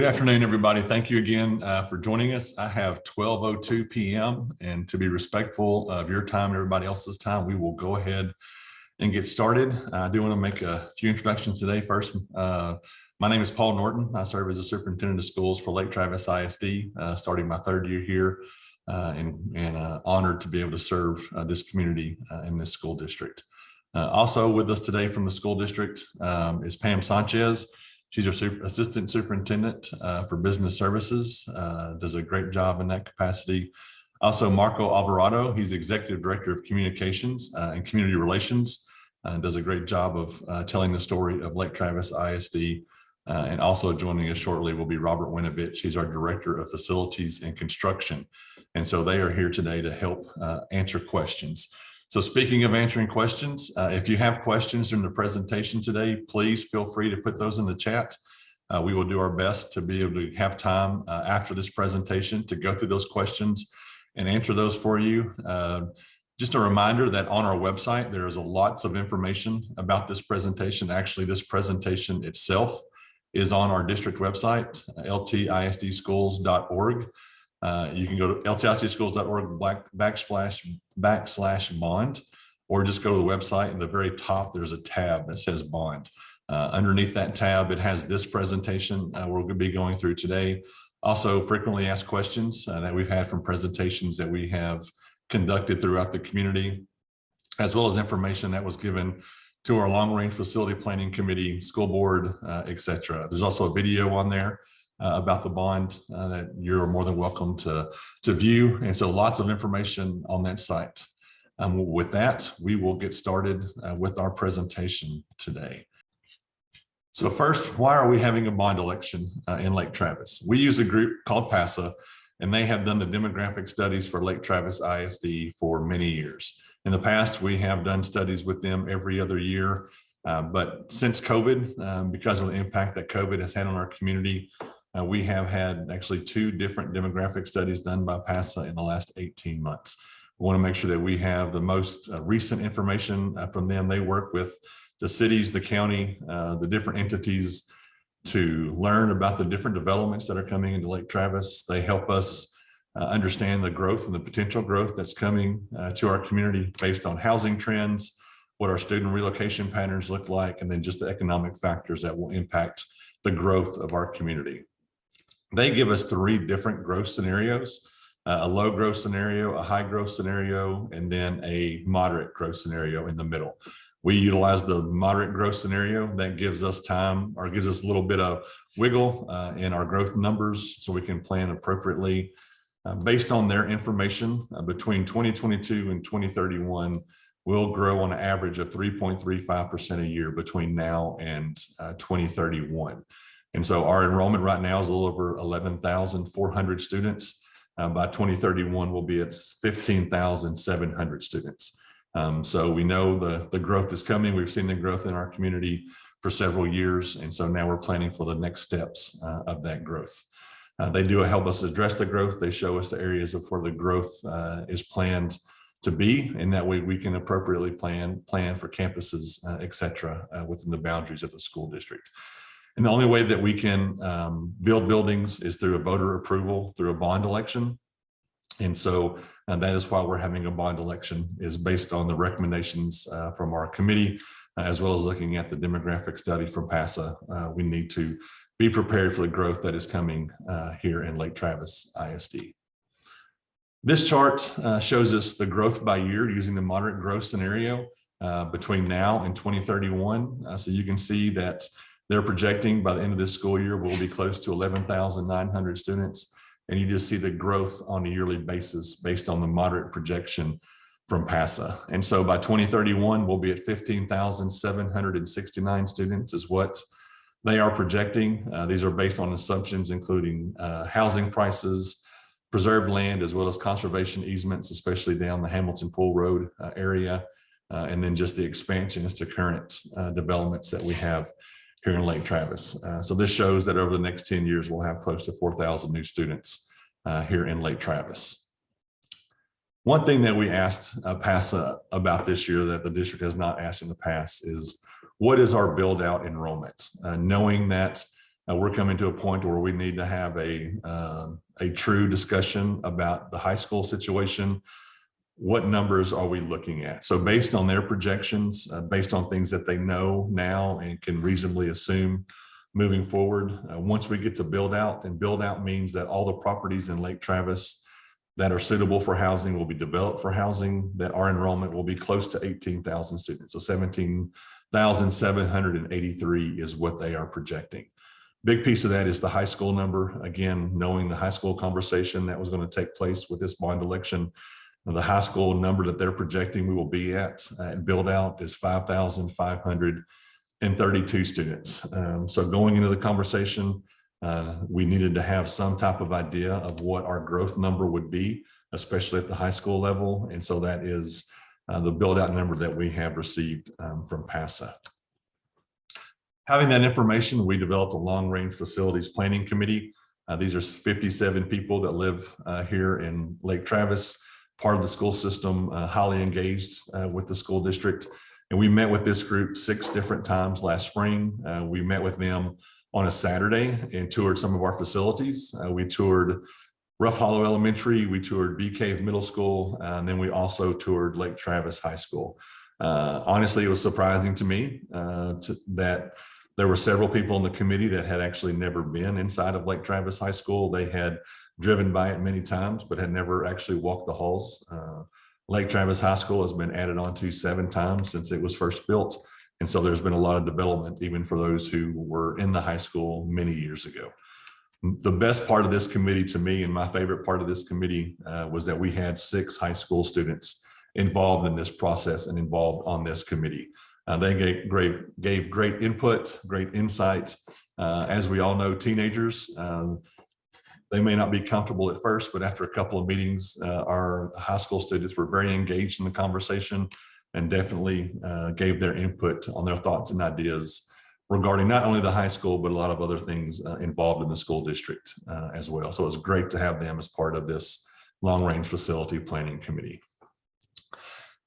afternoon, everybody. Thank you again for joining us. I have 12:02 p.m. and to be respectful of your time and everybody else's time, we will go ahead and get started. I do want to make a few introductions today. First, my name is Paul Norton. I serve as a superintendent of schools for Lake Travis ISD, starting my third year here, and honored to be able to serve this community in this school district. Also with us today from the school district is Pam Sanchez. She's our assistant superintendent for business services, does a great job in that capacity. Also, Marco Alvarado, he's executive director of communications and community relations, does a great job of telling the story of Lake Travis ISD. And also joining us shortly will be Robert Winovich. He's our director of facilities and construction. And so they are here today to help answer questions. So speaking of answering questions, if you have questions during the presentation today, please feel free to put those in the chat. We will do our best to be able to have time after this presentation to go through those questions and answer those for you. Just a reminder that on our website, there is lots of information about this presentation. Actually, this presentation itself is on our district website, ltisdschools.org. You can go to ltisdschools.org/bond, or just go to the website. At the very top, there's a tab that says bond. Underneath that tab, it has this presentation we're going to be going through today. Also, frequently asked questions that we've had from presentations that we have conducted throughout the community, as well as information that was given to our long-range facility planning committee, school board, etc. There's also a video on there about the bond that you're more than welcome to view. And so lots of information on that site. With that, we will get started with our presentation today. So first, why are we having a bond election in Lake Travis? We use a group called PASA, and they have done the demographic studies for Lake Travis ISD for many years. In the past, we have done studies with them every other year, but since COVID, because of the impact that COVID has had on our community, we have had actually 2 different demographic studies done by PASA in the last 18 months. We want to make sure that we have the most recent information from them. They work with the cities, the county, the different entities to learn about the different developments that are coming into Lake Travis. They help us understand the growth and the potential growth that's coming to our community based on housing trends, what our student relocation patterns look like, and then just the economic factors that will impact the growth of our community. They give us 3 different growth scenarios, a low growth scenario, a high growth scenario, and then a moderate growth scenario in the middle. We utilize the moderate growth scenario that gives us time, or gives us a little bit of wiggle in our growth numbers so we can plan appropriately. Based on their information, between 2022 and 2031, we'll grow on an average of 3.35% a year between now and 2031. And so our enrollment right now is a little over 11,400 students. By 2031, we'll be at 15,700 students. So we know the growth is coming. We've seen the growth in our community for several years. And so now we're planning for the next steps of that growth. They do help us address the growth. They show us the areas of where the growth is planned to be, and that way we can appropriately plan for campuses, etc., within the boundaries of the school district. And the only way that we can build buildings is through a voter approval, through a bond election. And so that is why we're having a bond election, is based on the recommendations from our committee, as well as looking at the demographic study from PASA. We need to be prepared for the growth that is coming here in Lake Travis ISD. This chart shows us the growth by year using the moderate growth scenario between now and 2031. So you can see that they're projecting by the end of this school year, we'll be close to 11,900 students. And you just see the growth on a yearly basis based on the moderate projection from PASA. And so by 2031, we'll be at 15,769 students is what they are projecting. These are based on assumptions including housing prices, preserved land, as well as conservation easements, especially down the Hamilton Pool Road area, and then just the expansion as to current developments that we have here in Lake Travis. So this shows that over the next 10 years, we'll have close to 4,000 new students here in Lake Travis. One thing that we asked PASA about this year that the district has not asked in the past is, what is our build out enrollment? Knowing that we're coming to a point where we need to have a true discussion about the high school situation. What numbers are we looking at? So based on their projections, based on things that they know now and can reasonably assume moving forward, once we get to build out, and build out means that all the properties in Lake Travis that are suitable for housing will be developed for housing, that our enrollment will be close to 18,000 students. So 17,783 is what they are projecting. Big piece of that is the high school number. Again, knowing the high school conversation that was going to take place with this bond election, the high school number that they're projecting we will be at build out is 5,532 students. So going into the conversation, we needed to have some type of idea of what our growth number would be, especially at the high school level. And so that is the build out number that we have received from PASA. Having that information, we developed a long range facilities planning committee. These are 57 people that live here in Lake Travis, part of the school system, highly engaged with the school district. And we met with this group 6 different times last spring. We met with them on a Saturday and toured some of our facilities. We toured Rough Hollow Elementary, we toured Bee Cave Middle School, and then we also toured Lake Travis High School. Honestly, it was surprising to me that there were several people in the committee that had actually never been inside of Lake Travis High School. They had driven by it many times, but had never actually walked the halls. Lake Travis High School has been added on to 7 times since it was first built. And so there's been a lot of development, even for those who were in the high school many years ago. The best part of this committee to me, and my favorite part of this committee, was that we had 6 high school students involved in this process and involved on this committee. They gave great input, great insight. As we all know, teenagers, they may not be comfortable at first, but after a couple of meetings, our high school students were very engaged in the conversation and definitely gave their input on their thoughts and ideas regarding not only the high school, but a lot of other things involved in the school district as well. So it was great to have them as part of this long-range facility planning committee.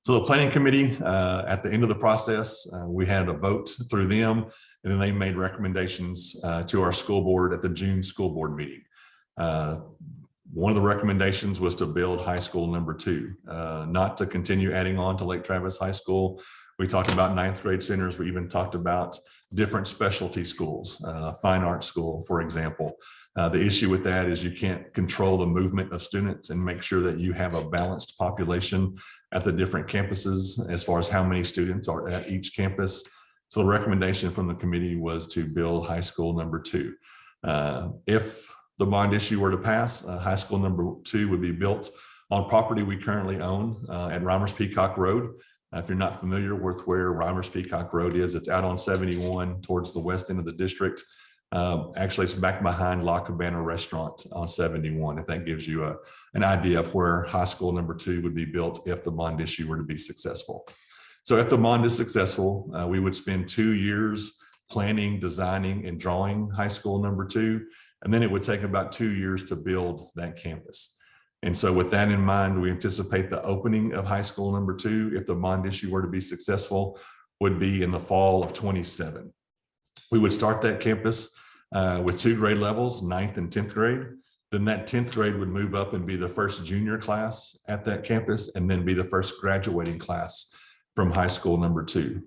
So the planning committee, at the end of the process, we had a vote through them, and then they made recommendations to our school board at the June school board meeting. One of the recommendations was to build high school number 2, not to continue adding on to Lake Travis High School. We talked about 9th grade centers. We even talked about different specialty schools, fine arts school, for example. The issue with that is you can't control the movement of students and make sure that you have a balanced population at the different campuses as far as how many students are at each campus. So the recommendation from the committee was to build high school number 2. If the bond issue were to pass, high school number 2 would be built on property we currently own at Reimers Peacock Road. If you're not familiar with where Reimers Peacock Road is, it's out on 71 towards the west end of the district. Actually, it's back behind La Cabana Restaurant on 71, if that gives you an idea of where high school number 2 would be built if the bond issue were to be successful. So if the bond is successful, we would spend 2 years planning, designing, and drawing high school number 2. And then it would take about 2 years to build that campus. And so with that in mind, we anticipate the opening of high school number 2, if the bond issue were to be successful, would be in the fall of 27. We would start that campus with 2 grade levels, 9th and 10th grade. Then that 10th grade would move up and be the first junior class at that campus, and then be the first graduating class from high school number 2.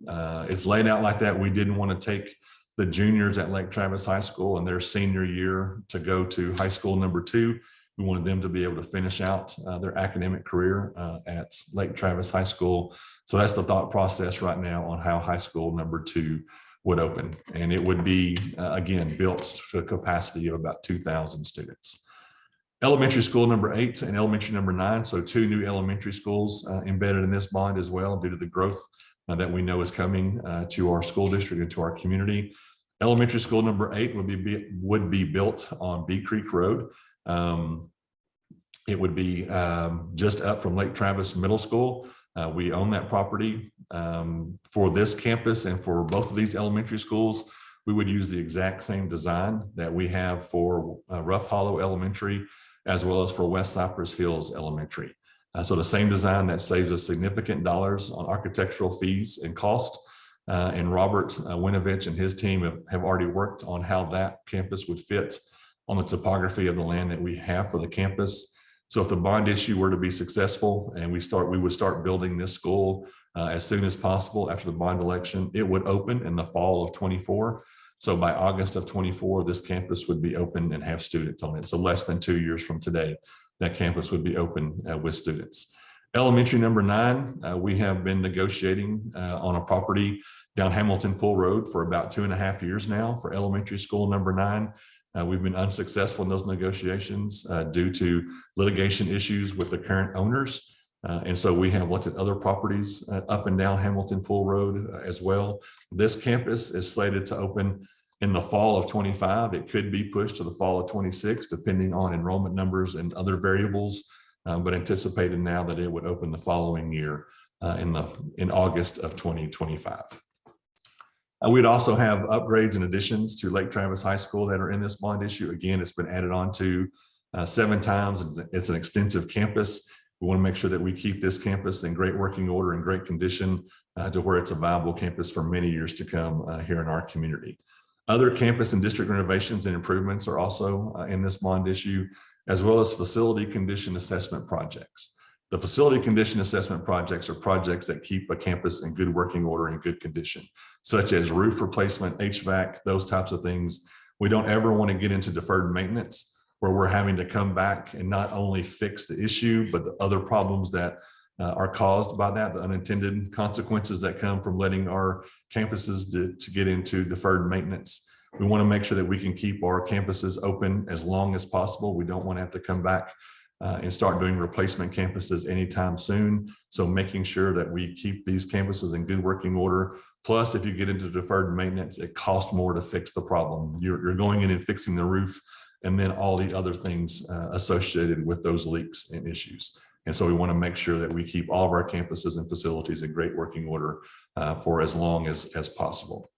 It's laid out like that. We didn't want to take the juniors at Lake Travis High School and their senior year to go to high school number 2. We wanted them to be able to finish out their academic career at Lake Travis High School. So that's the thought process right now on how high school number 2 would open. And it would be, again, built to a capacity of about 2,000 students. Elementary school number 8 and elementary number 9. So 2 new elementary schools embedded in this bond as well, due to the growth that we know is coming to our school district and to our community. Elementary school number 8 would be built on Bee Creek Road. It would be just up from Lake Travis Middle School. We own that property. For this campus and for both of these elementary schools, we would use the exact same design that we have for Rough Hollow Elementary, as well as for West Cypress Hills Elementary. So the same design that saves us significant dollars on architectural fees and cost, And Robert Winovich and his team have already worked on how that campus would fit on the topography of the land that we have for the campus. So if the bond issue were to be successful and we would start building this school as soon as possible after the bond election, it would open in the fall of 24. So by August of 24, this campus would be open and have students on it. So less than 2 years from today, that campus would be open with students. Elementary number 9, we have been negotiating on a property down Hamilton Pool Road for about 2.5 years now for elementary school number 9. We've been unsuccessful in those negotiations due to litigation issues with the current owners. And so we have looked at other properties up and down Hamilton Pool Road as well. This campus is slated to open in the fall of 25. It could be pushed to the fall of 26, depending on enrollment numbers and other variables, but anticipated now that it would open the following year in August of 2025. We'd also have upgrades and additions to Lake Travis High School that are in this bond issue. Again, it's been added on to 7 times. It's an extensive campus. We want to make sure that we keep this campus in great working order and great condition to where it's a viable campus for many years to come here in our community. Other campus and district renovations and improvements are also in this bond issue, as well as facility condition assessment projects. The facility condition assessment projects are projects that keep a campus in good working order and good condition, such as roof replacement, HVAC, those types of things. We don't ever want to get into deferred maintenance where we're having to come back and not only fix the issue, but the other problems that are caused by that, the unintended consequences that come from letting our campuses to get into deferred maintenance. We want to make sure that we can keep our campuses open as long as possible. We don't want to have to come back and start doing replacement campuses anytime soon. So making sure that we keep these campuses in good working order. Plus, if you get into deferred maintenance, it costs more to fix the problem. You're going in and fixing the roof and then all the other things associated with those leaks and issues. And so we want to make sure that we keep all of our campuses and facilities in great working order for as long as possible.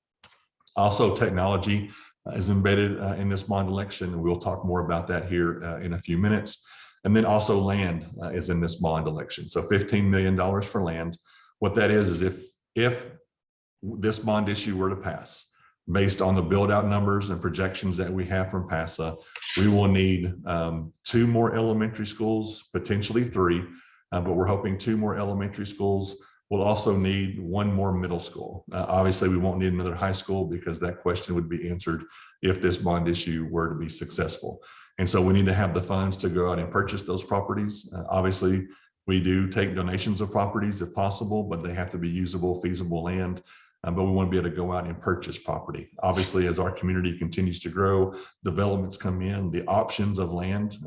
Also, technology is embedded in this bond election. We'll talk more about that here in a few minutes. And then also land is in this bond election. So $15 million for land. What that is if this bond issue were to pass, based on the build out numbers and projections that we have from PASA, we will need 2 more elementary schools, potentially 3, but we're hoping 2 more elementary schools. We'll also need 1 more middle school. Obviously, we won't need another high school because that question would be answered if this bond issue were to be successful. And so we need to have the funds to go out and purchase those properties. Obviously, we do take donations of properties if possible, but they have to be usable, feasible land. But we want to be able to go out and purchase property. Obviously, as our community continues to grow, developments come in, the options of land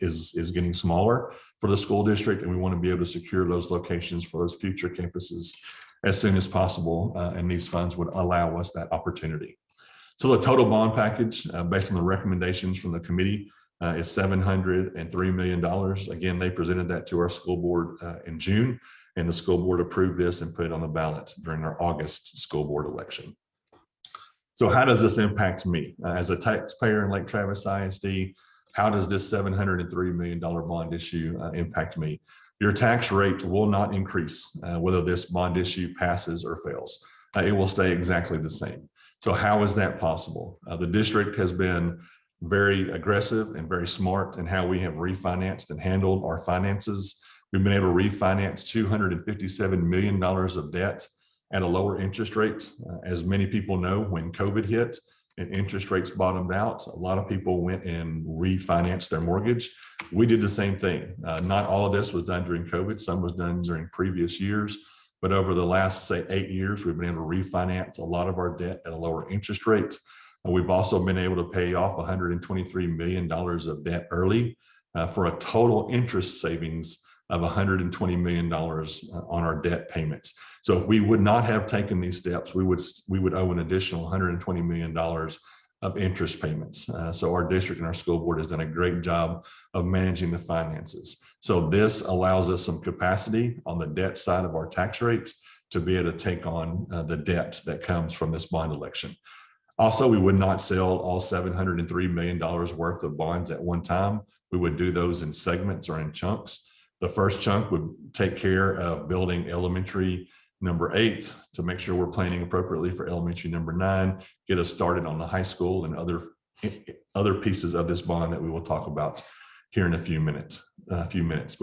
is getting smaller for the school district, and we want to be able to secure those locations for those future campuses as soon as possible, and these funds would allow us that opportunity. So the total bond package, based on the recommendations from the committee, is $703 million. Again, they presented that to our school board in June. And the school board approved this and put it on the ballot during our August school board election. So how does this impact me? As a taxpayer in Lake Travis ISD, how does this $703 million bond issue impact me? Your tax rate will not increase whether this bond issue passes or fails. It will stay exactly the same. So how is that possible? The district has been very aggressive and very smart in how we have refinanced and handled our finances. We've been able to refinance $257 million of debt at a lower interest rate. As many people know, when COVID hit and interest rates bottomed out, a lot of people went and refinanced their mortgage. We did the same thing. Not all of this was done during COVID. Some was done during previous years. But over the last, say, 8 years, we've been able to refinance a lot of our debt at a lower interest rate. We've also been able to pay off $123 million of debt early for a total interest savings of $120 million on our debt payments. So if we would not have taken these steps, we would owe an additional $120 million of interest payments. So our district and our school board has done a great job of managing the finances. So this allows us some capacity on the debt side of our tax rate to be able to take on the debt that comes from this bond election. Also, we would not sell all $703 million worth of bonds at one time. We would do those in segments or in chunks. The first chunk would take care of building elementary Number 8, to make sure we're planning appropriately for elementary. Number 9, get us started on the high school and other pieces of this bond that we will talk about here in a few minutes. But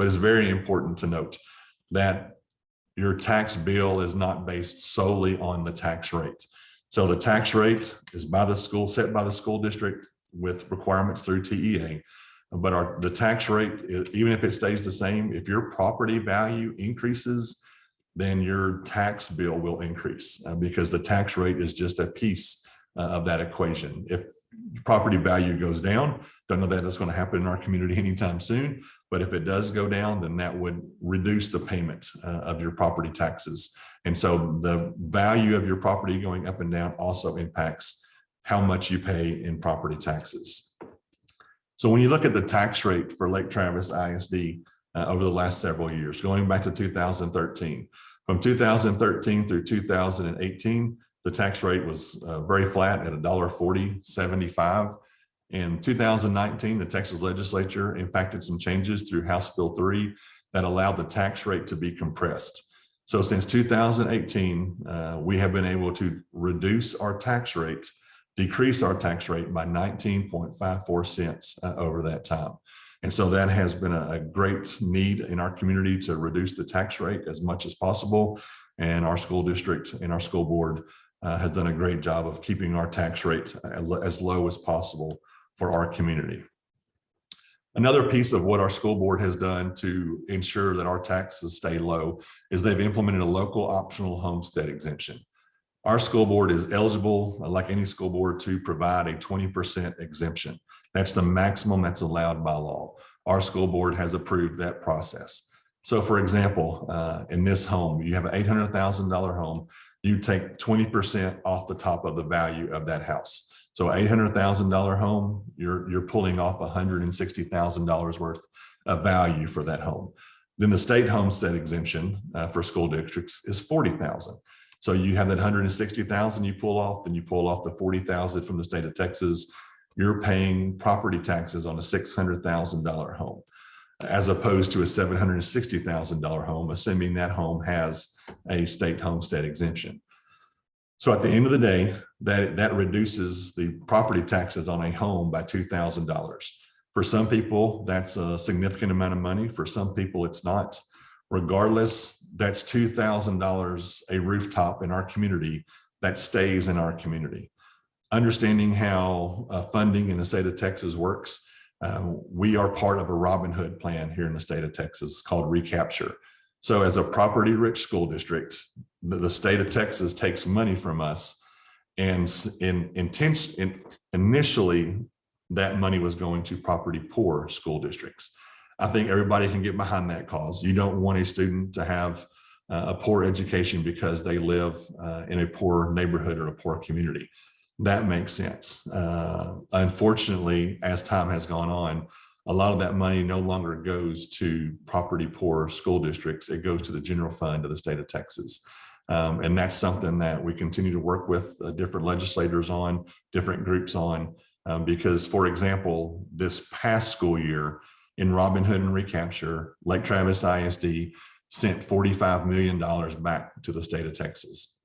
it's very important to note that your tax bill is not based solely on the tax rate. So the tax rate is set by the school district with requirements through TEA. But the tax rate, even if it stays the same, if your property value increases, then your tax bill will increase because the tax rate is just a piece of that equation. If property value goes down, don't know that it's going to happen in our community anytime soon, but if it does go down, then that would reduce the payment of your property taxes. And so the value of your property going up and down also impacts how much you pay in property taxes. So when you look at the tax rate for Lake Travis ISD over the last several years, going back to 2013, from 2013 through 2018, the tax rate was very flat at $1.4075. In 2019, the Texas legislature impacted some changes through House Bill 3 that allowed the tax rate to be compressed. So since 2018, we have been able to decrease our tax rate by 19.54 cents over that time. And so that has been a great need in our community to reduce the tax rate as much as possible. And our school district and our school board has done a great job of keeping our tax rate as low as possible for our community. Another piece of what our school board has done to ensure that our taxes stay low is they've implemented a local optional homestead exemption. Our school board is eligible, like any school board, to provide a 20% exemption. That's the maximum that's allowed by law. Our school board has approved that process. So for example, in this home, you have an $800,000 home, you take 20% off the top of the value of that house. So $800,000 home, you're pulling off $160,000 worth of value for that home. Then the state homestead exemption for school districts is $40,000. So you have that $160,000 you pull off, then you pull off the $40,000 from the state of Texas. You're paying property taxes on a $600,000 home, as opposed to a $760,000 home, assuming that home has a state homestead exemption. So at the end of the day, that reduces the property taxes on a home by $2,000. For some people, that's a significant amount of money. For some people, it's not. Regardless, that's $2,000 a rooftop in our community that stays in our community. Understanding how funding in the state of Texas works, we are part of a Robin Hood plan here in the state of Texas called Recapture. So as a property-rich school district, the state of Texas takes money from us, and initially that money was going to property-poor school districts. I think everybody can get behind that cause. You don't want a student to have a poor education because they live in a poor neighborhood or a poor community. That makes sense. Unfortunately, as time has gone on, a lot of that money no longer goes to property poor school districts. It goes to the general fund of the state of Texas. And that's something that we continue to work with different legislators on, different groups on, because, for example, this past school year in Robin Hood and Recapture, Lake Travis ISD sent $45 million back to the state of Texas.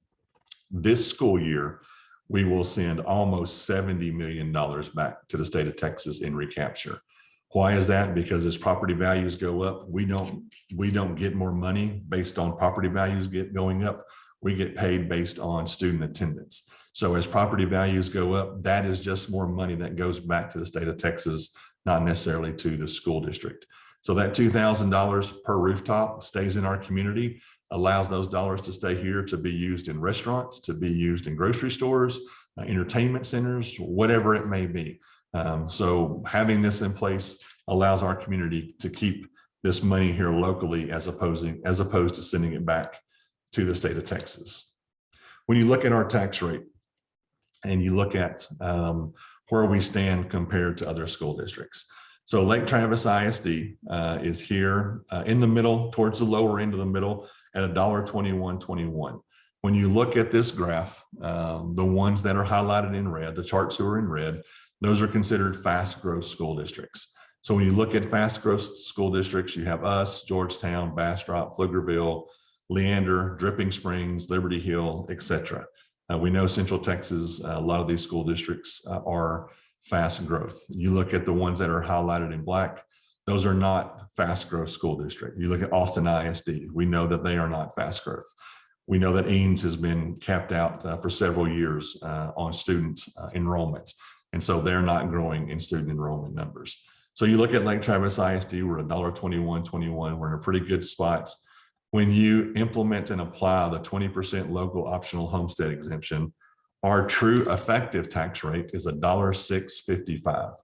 This school year, we will send almost $70 million back to the state of Texas in Recapture. Why is that? Because as property values go up, we don't get more money based on property values going up. We get paid based on student attendance. So as property values go up, that is just more money that goes back to the state of Texas, not necessarily to the school district. So that $2,000 per rooftop stays in our community, allows those dollars to stay here to be used in restaurants, to be used in grocery stores, entertainment centers, whatever it may be. So having this in place allows our community to keep this money here locally as opposed to sending it back to the state of Texas. When you look at our tax rate and you look at where we stand compared to other school districts. So Lake Travis ISD is here in the middle, towards the lower end of the middle at $1.2121. When you look at this graph, the ones that are highlighted in red, the charts who are in red, those are considered fast growth school districts. So when you look at fast growth school districts, you have us, Georgetown, Bastrop, Pflugerville, Leander, Dripping Springs, Liberty Hill, etc. We know Central Texas, a lot of these school districts are fast growth. You look at the ones that are highlighted in black, those are not fast growth school district. You look at Austin ISD, we know that they are not fast growth. We know that Ames has been capped out for several years on student enrollments. And so they're not growing in student enrollment numbers. So you look at Lake Travis ISD, we're $1.2121. We're in a pretty good spot. When you implement and apply the 20% local optional homestead exemption, our true effective tax rate is $1.655.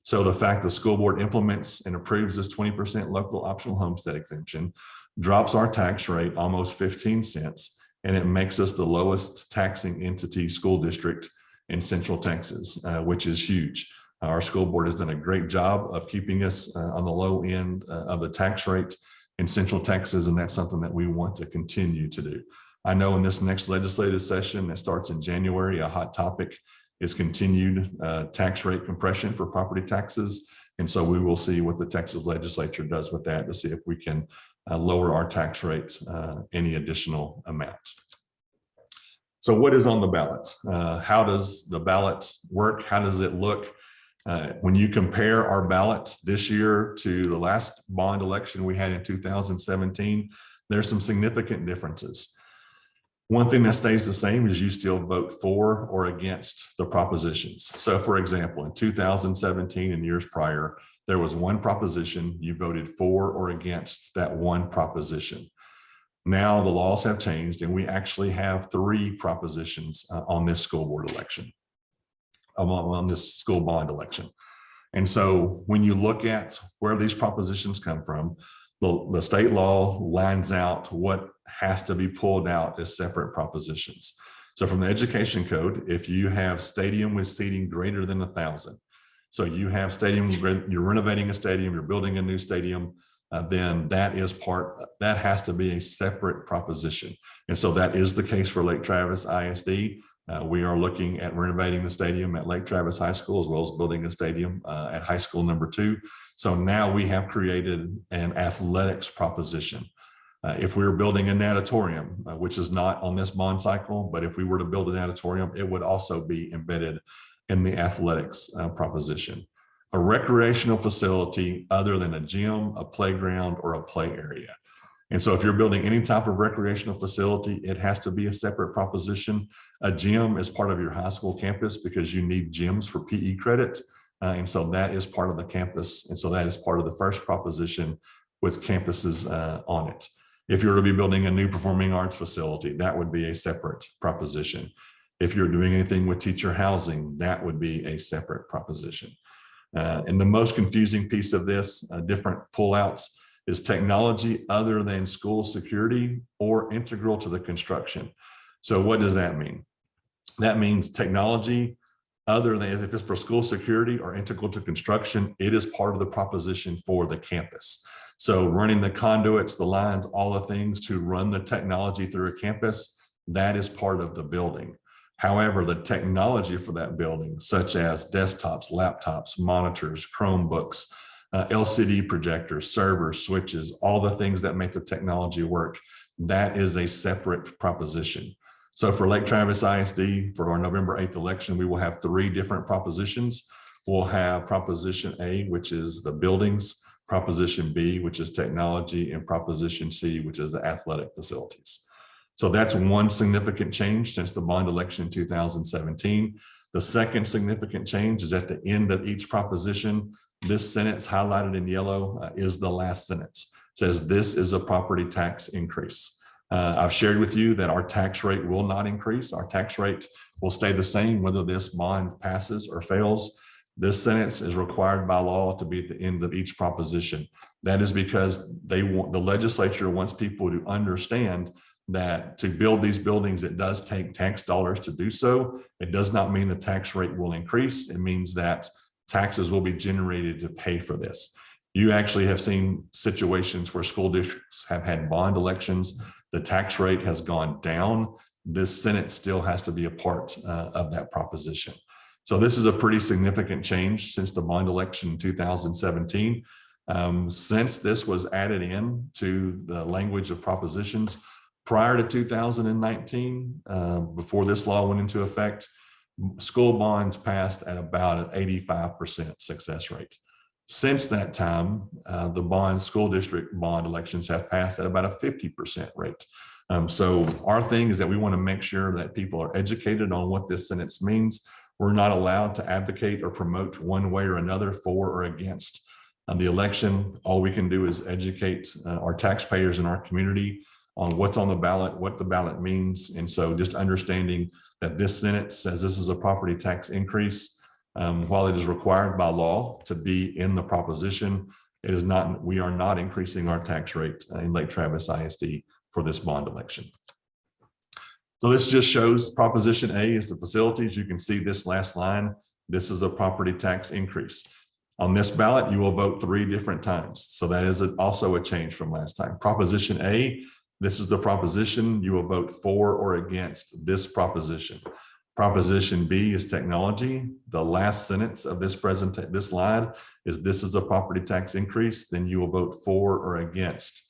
So the fact the school board implements and approves this 20% local optional homestead exemption drops our tax rate almost 15 cents, and it makes us the lowest taxing entity school district in Central Texas, which is huge. Our school board has done a great job of keeping us on the low end of the tax rate in Central Texas, and that's something that we want to continue to do. I know in this next legislative session that starts in January, a hot topic is continued tax rate compression for property taxes. And so we will see what the Texas legislature does with that to see if we can lower our tax rates any additional amount. So what is on the ballot? How does the ballot work? How does it look? When you compare our ballot this year to the last bond election we had in 2017, there's some significant differences. One thing that stays the same is you still vote for or against the propositions. So for example, in 2017 and years prior, there was one proposition, you voted for or against that one proposition. Now the laws have changed and we actually have 3 propositions on this school board election, on this school bond election. And so when you look at where these propositions come from, the state law lines out what has to be pulled out as separate propositions. So from the education code, if you have stadium with seating greater than 1,000, so you have stadium, you're renovating a stadium, you're building a new stadium, then that has to be a separate proposition. And so that is the case for Lake Travis ISD. We are looking at renovating the stadium at Lake Travis High School, as well as building a stadium at high school number 2. So now we have created an athletics proposition. If we were building a natatorium, which is not on this bond cycle, but if we were to build a natatorium, it would also be embedded in the athletics proposition. A recreational facility other than a gym, a playground, or a play area. And so if you're building any type of recreational facility, it has to be a separate proposition. A gym is part of your high school campus because you need gyms for PE credit. And so that is part of the campus. And so that is part of the first proposition with campuses on it. If you're to be building a new performing arts facility, that would be a separate proposition. If you're doing anything with teacher housing, that would be a separate proposition. And the most confusing piece of this, different pullouts, is technology other than school security or integral to the construction. So what does that mean? That means technology other than, if it's for school security or integral to construction, it is part of the proposition for the campus. So running the conduits, the lines, all the things to run the technology through a campus, that is part of the building. However, the technology for that building, such as desktops, laptops, monitors, Chromebooks, LCD projectors, servers, switches, all the things that make the technology work, that is a separate proposition. So for Lake Travis ISD, for our November 8th election, we will have 3 different propositions. We'll have Proposition A, which is the buildings, Proposition B, which is technology, and Proposition C, which is the athletic facilities. So that's one significant change since the bond election in 2017. The second significant change is at the end of each proposition. This sentence highlighted in yellow is the last sentence. It says this is a property tax increase. I've shared with you that our tax rate will not increase. Our tax rate will stay the same whether this bond passes or fails. This sentence is required by law to be at the end of each proposition. That is because the legislature wants people to understand that to build these buildings, it does take tax dollars to do so. It does not mean the tax rate will increase. It means that taxes will be generated to pay for this. You actually have seen situations where school districts have had bond elections. The tax rate has gone down. This sentence still has to be a part of that proposition. So this is a pretty significant change since the bond election in 2017. Since this was added in to the language of propositions, Prior to 2019, before this law went into effect, school bonds passed at about an 85% success rate. Since that time, the school district bond elections have passed at about a 50% rate. So our thing is that we want to make sure that people are educated on what this sentence means. We're not allowed to advocate or promote one way or another for or against the election. All we can do is educate our taxpayers in our community on what's on the ballot, what the ballot means. And so just understanding that this sentence says this is a property tax increase, while it is required by law to be in the proposition, it is not, we are not increasing our tax rate in Lake Travis ISD for this bond election. So this just shows Proposition A is the facilities. You can see this last line. This is a property tax increase. On this ballot, you will vote 3 different times. So that is also a change from last time. Proposition A, this is the proposition. You will vote for or against this proposition. Proposition B is technology. The last sentence of this slide is this is a property tax increase. Then you will vote for or against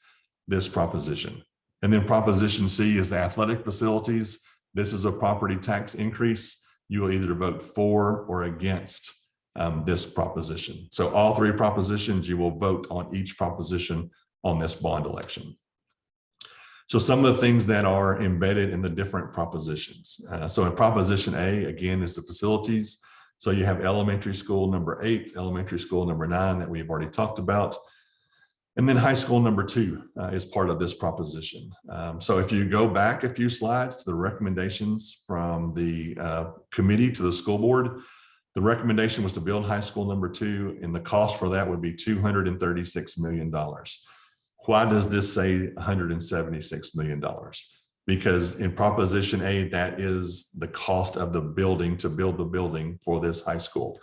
this proposition. And then Proposition C is the athletic facilities. This is a property tax increase. You will either vote for or against this proposition. So all 3 propositions, you will vote on each proposition on this bond election. So some of the things that are embedded in the different propositions. So in Proposition A, again, is the facilities. So you have elementary school number 8, elementary school number 9 that we've already talked about. And then high school number 2 is part of this proposition. So if you go back a few slides to the recommendations from the committee to the school board, the recommendation was to build high school number 2, and the cost for that would be $236 million. Why does this say $176 million? Because in Proposition A, that is the cost of the building to build the building for this high school.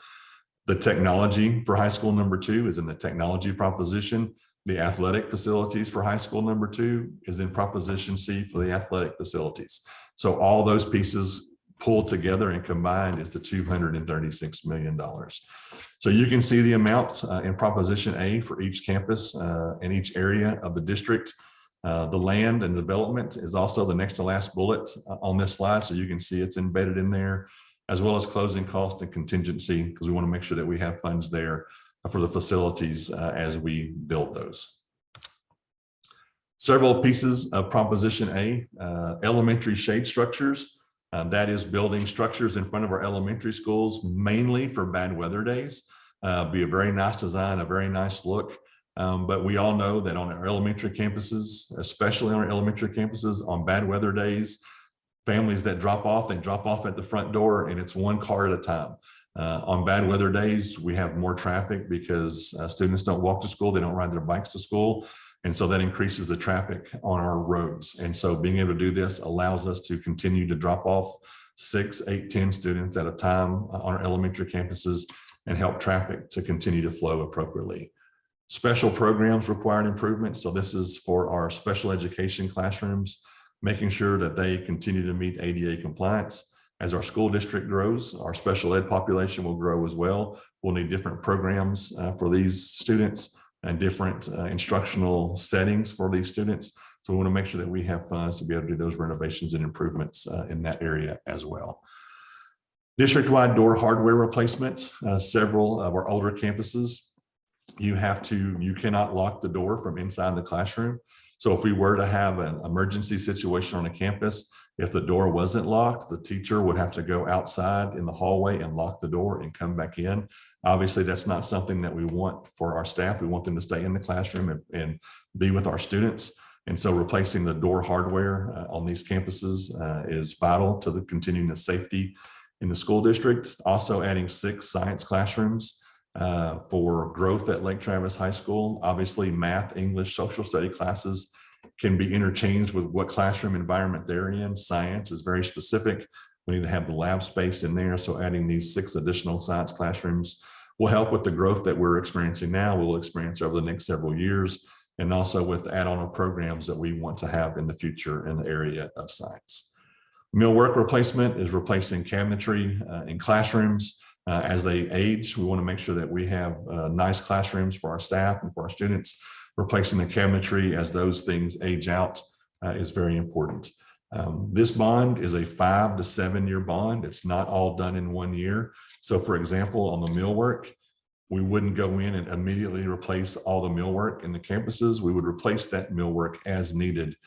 The technology for high school number 2 is in the technology proposition. The athletic facilities for high school number 2 is in Proposition C for the athletic facilities. So all those pieces pulled together and combined is the $236 million. So you can see the amount in Proposition A for each campus in each area of the district. The land and development is also the next to last bullet on this slide. So you can see it's embedded in there, as well as closing cost and contingency, because we want to make sure that we have funds there for the facilities as we build those. Several pieces of Proposition A, elementary shade structures. That is building structures in front of our elementary schools, mainly for bad weather days. Be a very nice design, a very nice look. But we all know that on our elementary campuses, especially on our elementary campuses, on bad weather days, families that drop off, they drop off at the front door and it's one car at a time. On bad weather days, we have more traffic because students don't walk to school, they don't ride their bikes to school. And so that increases the traffic on our roads. And so being able to do this allows us to continue to drop off 6, 8, 10 students at a time on our elementary campuses and help traffic to continue to flow appropriately. Special programs required improvement. So this is for our special education classrooms, making sure that they continue to meet ADA compliance. As our school district grows, our special ed population will grow as well. We'll need different programs for these students and different instructional settings for these students. So we want to make sure that we have funds to be able to do those renovations and improvements in that area as well. District-wide door hardware replacement. Several of our older campuses, you cannot lock the door from inside the classroom. So if we were to have an emergency situation on a campus, if the door wasn't locked, the teacher would have to go outside in the hallway and lock the door and come back in. Obviously, that's not something that we want for our staff. We want them to stay in the classroom and be with our students. And so replacing the door hardware on these campuses is vital to continuing the safety in the school district. Also adding 6 science classrooms for growth at Lake Travis High School. Obviously, math, English, social study classes can be interchanged with what classroom environment they're in. Science is very specific. We need to have the lab space in there. So adding these 6 additional science classrooms will help with the growth that we're experiencing now, we'll experience over the next several years, and also with add-on of programs that we want to have in the future in the area of science. Millwork replacement is replacing cabinetry in classrooms. As they age, we want to make sure that we have nice classrooms for our staff and for our students, replacing the cabinetry as those things age out. is very important. This bond is a 5 to 7 year bond. It's not all done in 1 year. So for example, on the millwork, we wouldn't go in and immediately replace all the millwork in the campuses. We would replace that millwork as needed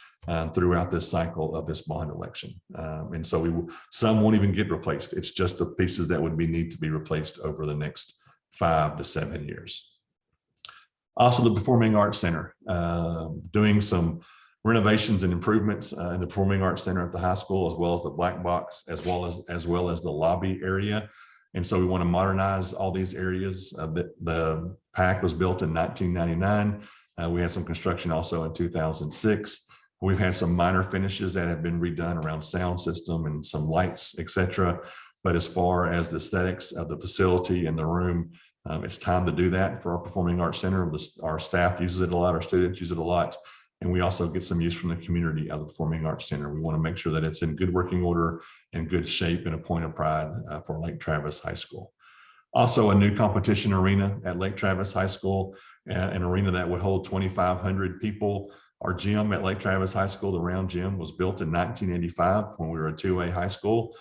throughout this cycle of this bond election. And so some won't even get replaced. It's just the pieces that would need to be replaced over the next 5 to 7 years. Also, the Performing Arts Center, doing some renovations and improvements in the Performing Arts Center at the high school, as well as the black box, as well as the lobby area. And so we want to modernize all these areas. The PAC was built in 1999. We had some construction also in 2006. We've had some minor finishes that have been redone around sound system and some lights, etc. But as far as the aesthetics of the facility and the room, it's time to do that for our Performing Arts Center. Our staff uses it a lot, our students use it a lot. And we also get some use from the community of the Performing Arts Center. We want to make sure that it's in good working order and good shape and a point of pride for Lake Travis High School. Also, a new competition arena at Lake Travis High School, an arena that would hold 2,500 people. Our gym at Lake Travis High School, the round gym, was built in 1985 when we were a 2A high school.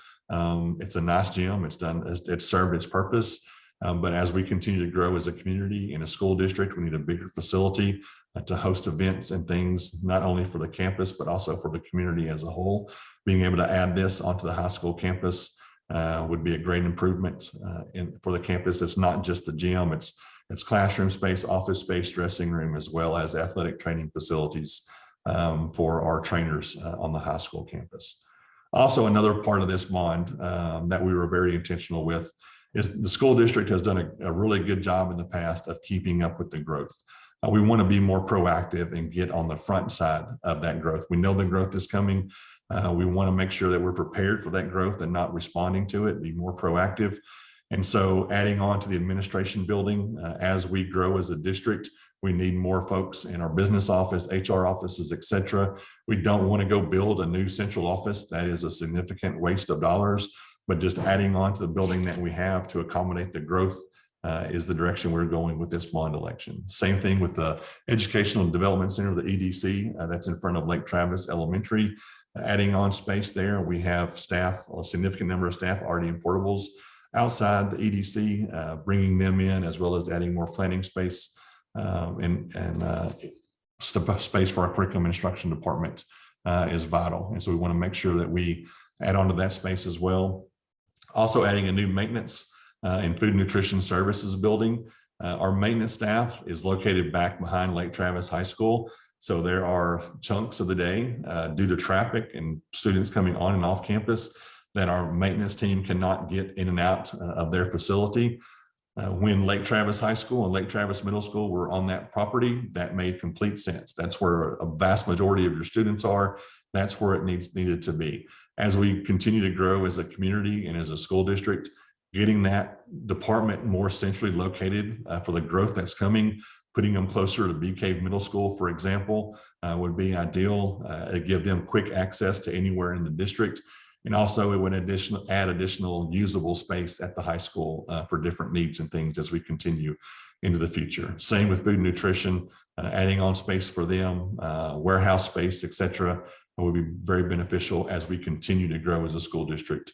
It's a nice gym. It's served its purpose. But as we continue to grow as a community in a school district, we need a bigger facility to host events and things, not only for the campus, but also for the community as a whole. Being able to add this onto the high school campus would be a great improvement for the campus. It's not just the gym, it's classroom space, office space, dressing room, as well as athletic training facilities for our trainers on the high school campus. Also, another part of this bond that we were very intentional with is the school district has done a really good job in the past of keeping up with the growth. We want to be more proactive and get on the front side of that growth. We know the growth is coming. We want to make sure that we're prepared for that growth and not responding to it, be more proactive. And so adding on to the administration building, as we grow as a district, we need more folks in our business office, HR offices, et cetera. We don't want to go build a new central office. That is a significant waste of dollars, but just adding on to the building that we have to accommodate the growth is the direction we're going with this bond election. Same thing with the Educational and Development Center, the EDC, that's in front of Lake Travis Elementary. Adding on space there, we have staff, a significant number of staff already in portables outside the EDC, bringing them in, as well as adding more planning space and space for our curriculum instruction department is vital. And so we want to make sure that we add on to that space as well. Also adding a new maintenance and food nutrition services building. Our maintenance staff is located back behind Lake Travis High School. So there are chunks of the day due to traffic and students coming on and off campus that our maintenance team cannot get in and out of their facility. When Lake Travis High School and Lake Travis Middle School were on that property, that made complete sense. That's where a vast majority of your students are. That's where it needed to be. As we continue to grow as a community and as a school district, getting that department more centrally located for the growth that's coming, putting them closer to Bee Cave Middle School, for example, would be ideal. It'd give them quick access to anywhere in the district. And also it would add additional usable space at the high school for different needs and things as we continue into the future. Same with food and nutrition, adding on space for them, warehouse space, et cetera, would be very beneficial as we continue to grow as a school district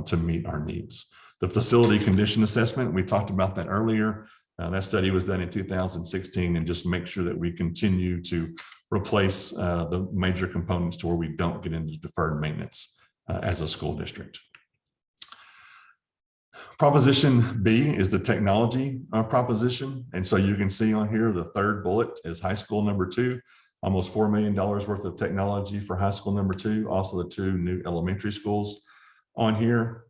to meet our needs. The facility condition assessment, we talked about that earlier. That study was done in 2016, and just make sure that we continue to replace the major components to where we don't get into deferred maintenance as a school district. Proposition B is the technology proposition. And so you can see on here, the third bullet is high school number 2, almost $4 million worth of technology for high school number 2, also the 2 new elementary schools on here.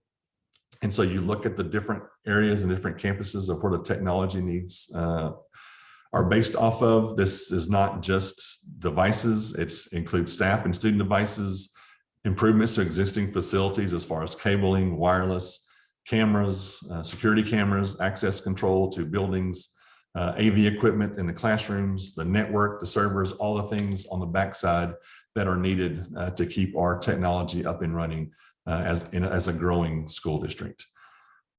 And so you look at the different areas and different campuses of where the technology needs are based off of. This is not just devices, it includes staff and student devices, improvements to existing facilities as far as cabling, wireless, cameras, security cameras, access control to buildings, AV equipment in the classrooms, the network, the servers, all the things on the backside that are needed to keep our technology up and running as a growing school district.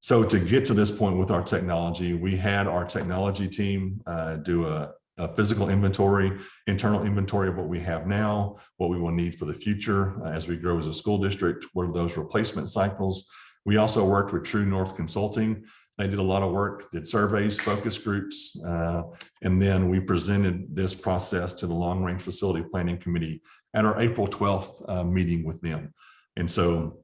So to get to this point with our technology, we had our technology team do a physical inventory, internal inventory of what we have now, what we will need for the future as we grow as a school district. What are those replacement cycles? We also worked with True North Consulting. They did a lot of work, did surveys, focus groups, and then we presented this process to the Long Range Facility Planning Committee at our April 12th meeting with them. And so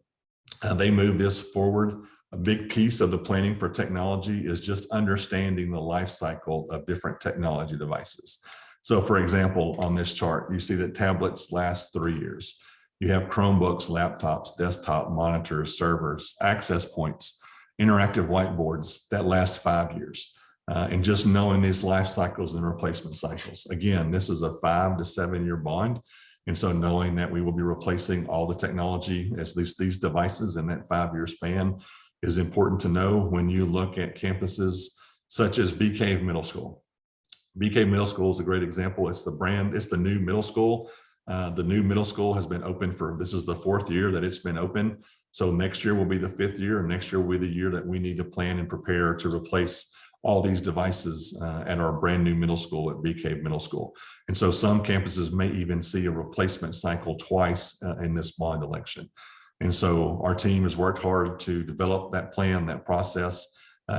they moved this forward. A big piece of the planning for technology is just understanding the life cycle of different technology devices. So for example, on this chart, you see that tablets last 3 years. You have Chromebooks, laptops, desktop monitors, servers, access points, interactive whiteboards that last 5 years. And just knowing these life cycles and replacement cycles. Again, this is a 5 to 7 year bond. And so knowing that we will be replacing all the technology as these devices in that 5 year span is important to know when you look at campuses such as Bee Cave Middle School. Bee Cave Middle School is a great example. It's the new middle school. The new middle school has been open this is the 4th year that it's been open. So next year will be the 5th year, and next year will be the year that we need to plan and prepare to replace all these devices at our brand new middle school at Bee Cave Middle School. And so some campuses may even see a replacement cycle twice in this bond election. And so our team has worked hard to develop that plan, that process,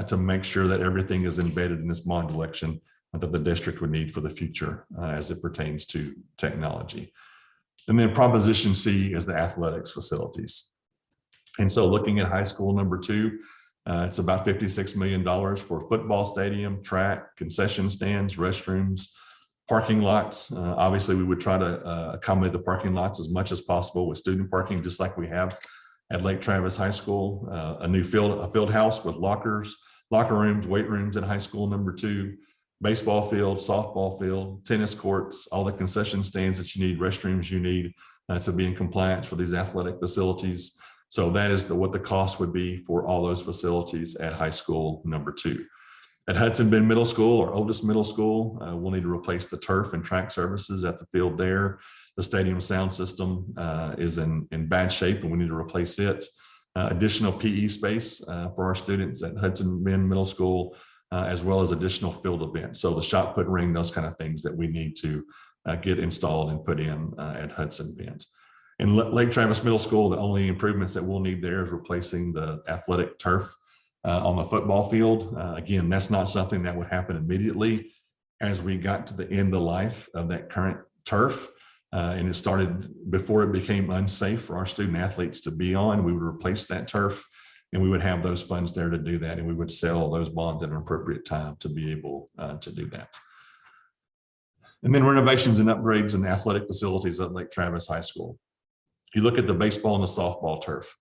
to make sure that everything is embedded in this bond election that the district would need for the future as it pertains to technology. And then Proposition C is the athletics facilities. And so looking at high school number 2, it's about $56 million for football stadium, track, concession stands, restrooms, parking lots. Obviously, we would try to accommodate the parking lots as much as possible with student parking, just like we have at Lake Travis High School. A field house with locker rooms, weight rooms at high school number 2, baseball field, softball field, tennis courts, all the concession stands that you need, restrooms you need to be in compliance for these athletic facilities. So that is what the cost would be for all those facilities at high school number 2. At Hudson Bend Middle School, our oldest middle school, we'll need to replace the turf and track services at the field there. The stadium sound system is in bad shape and we need to replace it. Additional PE space for our students at Hudson Bend Middle School, as well as additional field events. So the shot put ring, those kind of things that we need to get installed and put in at Hudson Bend. In Lake Travis Middle School, the only improvements that we'll need there is replacing the athletic turf on the football field. Again, that's not something that would happen immediately. As we got to the end of life of that current turf, and it started before it became unsafe for our student athletes to be on, we would replace that turf and we would have those funds there to do that. And we would sell those bonds at an appropriate time to be able to do that. And then renovations and upgrades in the athletic facilities at Lake Travis High School. You look at the baseball and the softball turf.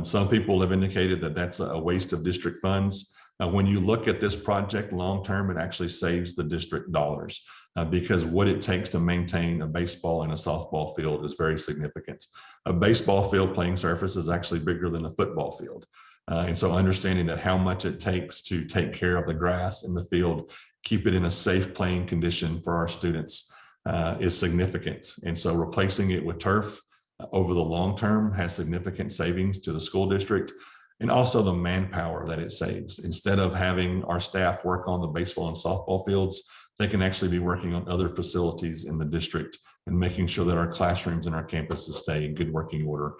Some people have indicated that that's a waste of district funds. When you look at this project long-term, it actually saves the district dollars because what it takes to maintain a baseball and a softball field is very significant. A baseball field playing surface is actually bigger than a football field. And so understanding that how much it takes to take care of the grass in the field, keep it in a safe playing condition for our students is significant. And so replacing it with turf over the long term has significant savings to the school district and also the manpower that it saves. Instead of having our staff work on the baseball and softball fields, they can actually be working on other facilities in the district and making sure that our classrooms and our campuses stay in good working order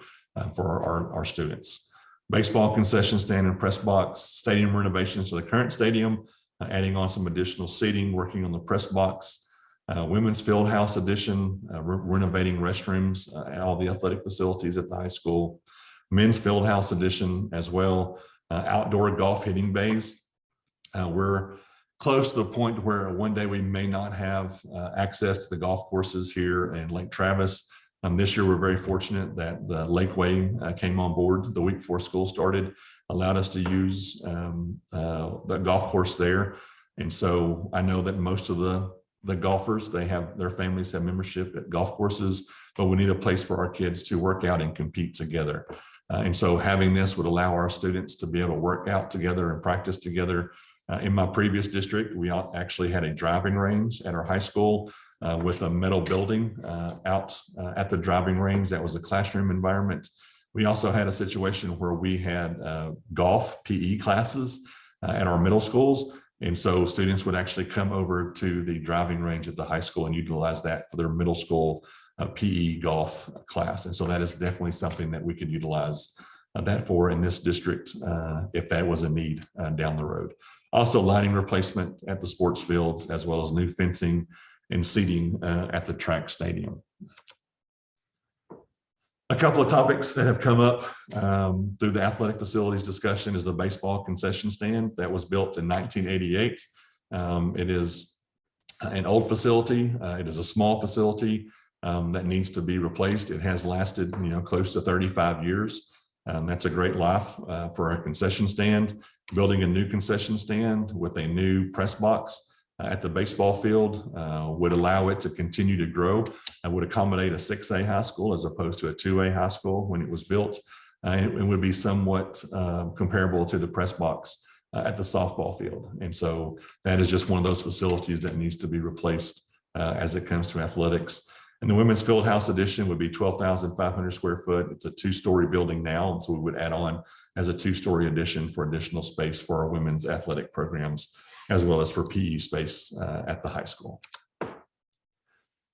for our students. Baseball concession stand and press box, stadium renovations to the current stadium, adding on some additional seating, working on the press box, women's field house addition, renovating restrooms at all the athletic facilities at the high school, men's field house addition as well, outdoor golf hitting bays. We're close to the point where one day we may not have access to the golf courses here in Lake Travis. This year, we're very fortunate that the Lakeway came on board the week before school started, allowed us to use the golf course there. And so I know that most of the golfers, their families have membership at golf courses, but we need a place for our kids to work out and compete together. And so having this would allow our students to be able to work out together and practice together. In my previous district, we actually had a driving range at our high school with a metal building out at the driving range. That was a classroom environment. We also had a situation where we had golf PE classes at our middle schools. And so students would actually come over to the driving range at the high school and utilize that for their middle school PE golf class. And so that is definitely something that we could utilize that for in this district if that was a need down the road. Also lighting replacement at the sports fields, as well as new fencing and seating at the track stadium. A couple of topics that have come up through the athletic facilities discussion is the baseball concession stand that was built in 1988. It is an old facility. It is a small facility that needs to be replaced. It has lasted, close to 35 years. That's a great life for our concession stand. Building a new concession stand with a new press box at the baseball field would allow it to continue to grow and would accommodate a 6A high school as opposed to a 2A high school when it was built. And it would be somewhat comparable to the press box at the softball field. And so that is just one of those facilities that needs to be replaced as it comes to athletics. And the women's field house addition would be 12,500 square foot. It's a 2-story building now. And so we would add on as a 2-story addition for additional space for our women's athletic programs, as well as for PE space at the high school.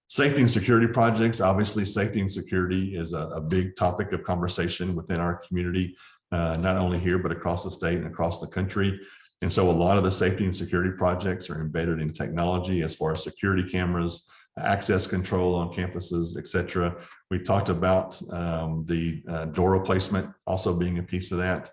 Safety and security projects. Obviously, safety and security is a big topic of conversation within our community, not only here, but across the state and across the country. And so a lot of the safety and security projects are embedded in technology as far as security cameras, access control on campuses, et cetera. We talked about the door replacement also being a piece of that.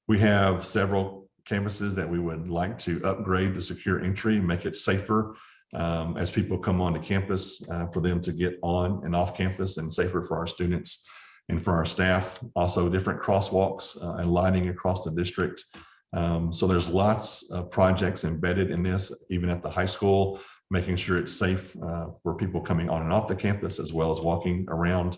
We have several campuses that we would like to upgrade the secure entry, make it safer as people come onto campus for them to get on and off campus, and safer for our students and for our staff. Also different crosswalks and lighting across the district. So there's lots of projects embedded in this, even at the high school, making sure it's safe for people coming on and off the campus, as well as walking around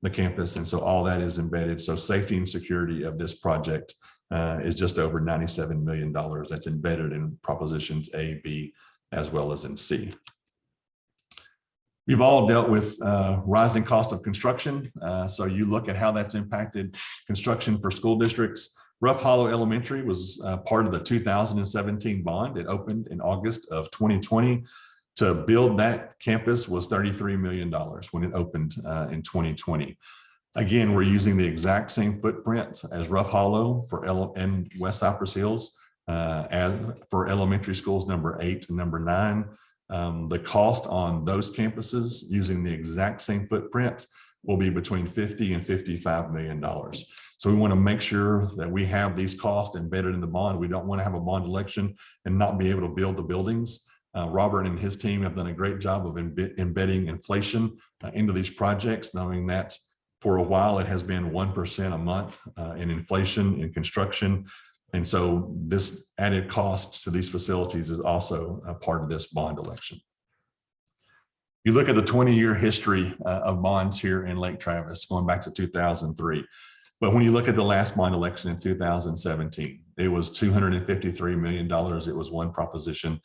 the campus. And so all that is embedded. So safety and security of this project is just over $97 million. That's embedded in propositions A, B, as well as in C. We've all dealt with rising cost of construction. So you look at how that's impacted construction for school districts. Rough Hollow Elementary was part of the 2017 bond. It opened in August of 2020. To build that campus was $33 million when it opened in 2020. Again, we're using the exact same footprint as Rough Hollow and West Cypress Hills and for elementary schools number 8 and number 9. The cost on those campuses using the exact same footprint will be between $50 and $55 million. So we want to make sure that we have these costs embedded in the bond. We don't want to have a bond election and not be able to build the buildings. Robert and his team have done a great job of embedding inflation into these projects, knowing that for a while it has been 1% a month in inflation in construction. And so this added cost to these facilities is also a part of this bond election. You look at the 20-year history of bonds here in Lake Travis, going back to 2003. But when you look at the last bond election in 2017, it was $253 million. It was one proposition.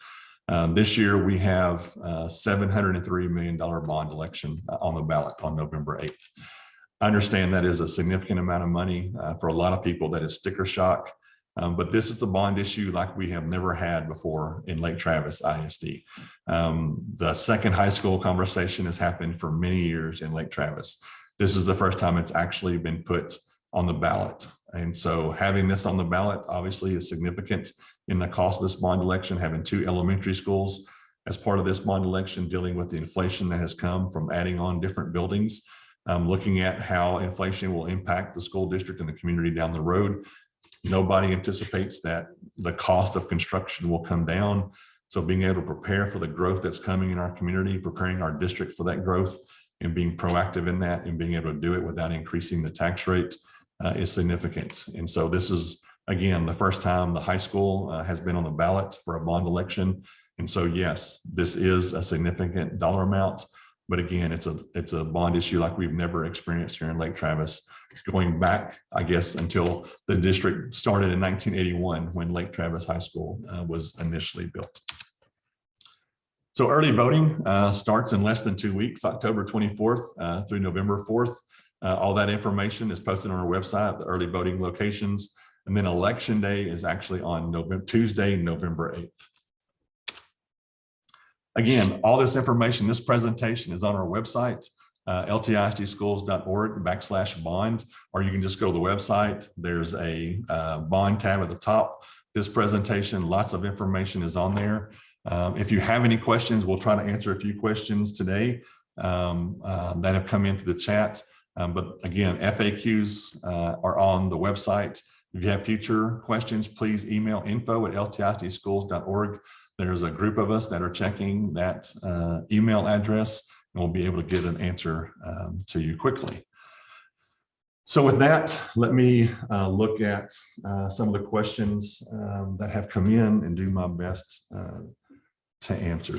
This year, we have $703 million bond election on the ballot on November 8th. I understand that is a significant amount of money for a lot of people. That is sticker shock. But this is a bond issue like we have never had before in Lake Travis ISD. The second high school conversation has happened for many years in Lake Travis. This is the first time it's actually been put on the ballot. And so having this on the ballot obviously is significant in the cost of this bond election. Having 2 elementary schools as part of this bond election, dealing with the inflation that has come from adding on different buildings, looking at how inflation will impact the school district and the community down the road. Nobody anticipates that the cost of construction will come down. So being able to prepare for the growth that's coming in our community, preparing our district for that growth and being proactive in that and being able to do it without increasing the tax rate is significant. And so this is, again, the first time the high school has been on the ballot for a bond election. And so, yes, this is a significant dollar amount. But again, it's a bond issue like we've never experienced here in Lake Travis, going back, I guess, until the district started in 1981 when Lake Travis High School was initially built. So early voting starts in less than 2 weeks, October 24th through November 4th. All that information is posted on our website, the early voting locations. And then election day is actually on Tuesday, November 8th. Again, all this information, this presentation is on our website, ltisdschools.org/bond, or you can just go to the website. There's a bond tab at the top. This presentation, lots of information is on there. If you have any questions, we'll try to answer a few questions today that have come into the chat. But again, FAQs are on the website. If you have future questions, please email info@ltisdschools.org. There's a group of us that are checking that email address, and we'll be able to get an answer to you quickly. So with that, let me look at some of the questions that have come in and do my best to answer.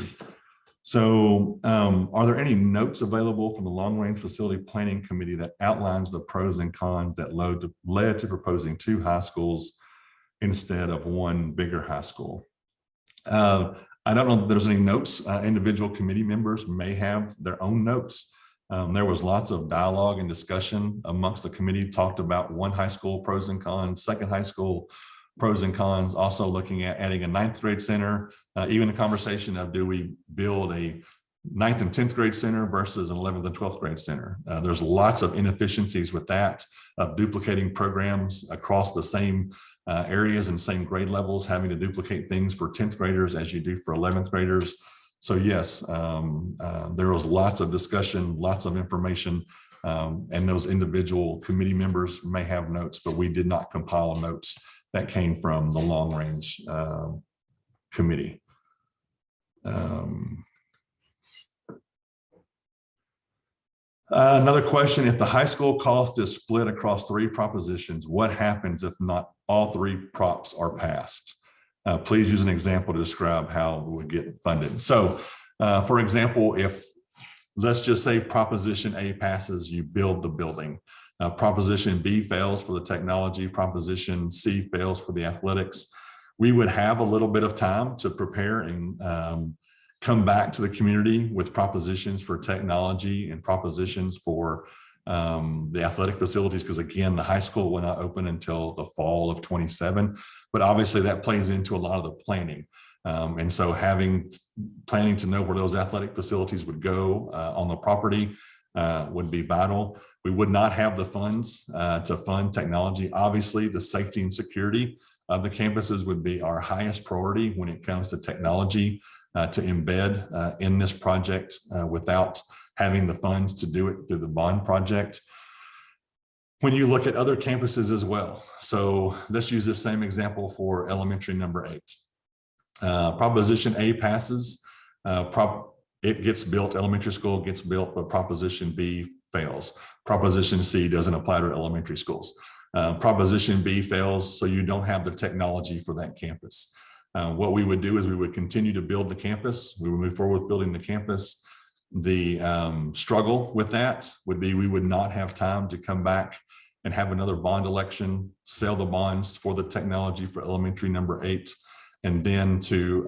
So are there any notes available from the Long Range Facility Planning Committee that outlines the pros and cons that led to proposing 2 high schools instead of 1 bigger high school? I don't know if there's any notes. Individual committee members may have their own notes. There was lots of dialogue and discussion amongst the committee, talked about 1 high school pros and cons, 2nd high school pros and cons, also looking at adding a 9th grade center, even a conversation of do we build a 9th and 10th grade center versus an 11th and 12th grade center. There's lots of inefficiencies with that, of duplicating programs across the same areas and same grade levels, having to duplicate things for 10th graders as you do for 11th graders. So yes, there was lots of discussion, lots of information, and those individual committee members may have notes, but we did not compile notes that came from the long range committee. Another question, if the high school cost is split across 3 propositions, what happens if not all 3 props are passed? Please use an example to describe how we would get funded. So for example, if let's just say Proposition A passes, you build the building. Proposition B fails for the technology, Proposition C fails for the athletics. We would have a little bit of time to prepare and come back to the community with propositions for technology and propositions for the athletic facilities, because again, the high school will not open until the fall of 27, but obviously that plays into a lot of the planning. And so planning to know where those athletic facilities would go on the property would be vital. We would not have the funds to fund technology. Obviously, the safety and security of the campuses would be our highest priority when it comes to technology to embed in this project without having the funds to do it through the bond project. When you look at other campuses as well, so let's use this same example for elementary number 8. Proposition A passes, it gets built, elementary school gets built, but Proposition B fails. Proposition C doesn't apply to elementary schools. Proposition B fails, so you don't have the technology for that campus. What we would do is we would continue to build the campus. We would move forward with building the campus. The struggle with that would be we would not have time to come back and have another bond election, sell the bonds for the technology for elementary number 8, and then to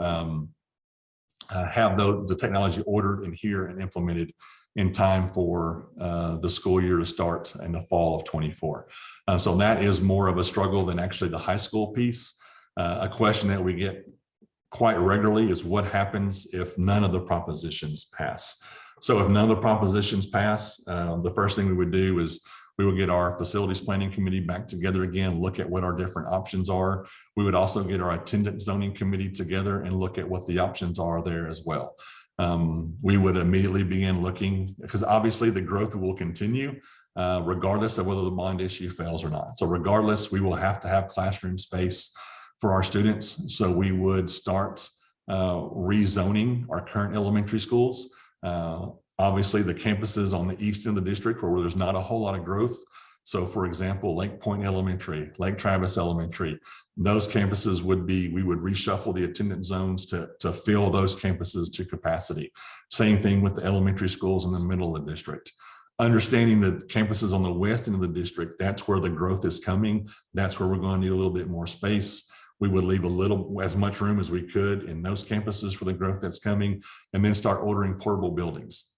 have the technology ordered and here and implemented in time for the school year to start in the fall of 24. So that is more of a struggle than actually the high school piece. A question that we get quite regularly is what happens if none of the propositions pass? So if none of the propositions pass, the first thing we would do is we would get our facilities planning committee back together again, look at what our different options are. We would also get our attendance zoning committee together and look at what the options are there as well. We would immediately begin looking, because obviously the growth will continue regardless of whether the bond issue fails or not. So regardless, we will have to have classroom space for our students. So we would start rezoning our current elementary schools. Obviously, the campuses on the east end of the district where there's not a whole lot of growth. So for example, Lake Point Elementary, Lake Travis Elementary, those campuses we would reshuffle the attendance zones to fill those campuses to capacity. Same thing with the elementary schools in the middle of the district. Understanding that campuses on the west end of the district, that's where the growth is coming. That's where we're going to need a little bit more space. We would leave as much room as we could in those campuses for the growth that's coming, and then start ordering portable buildings.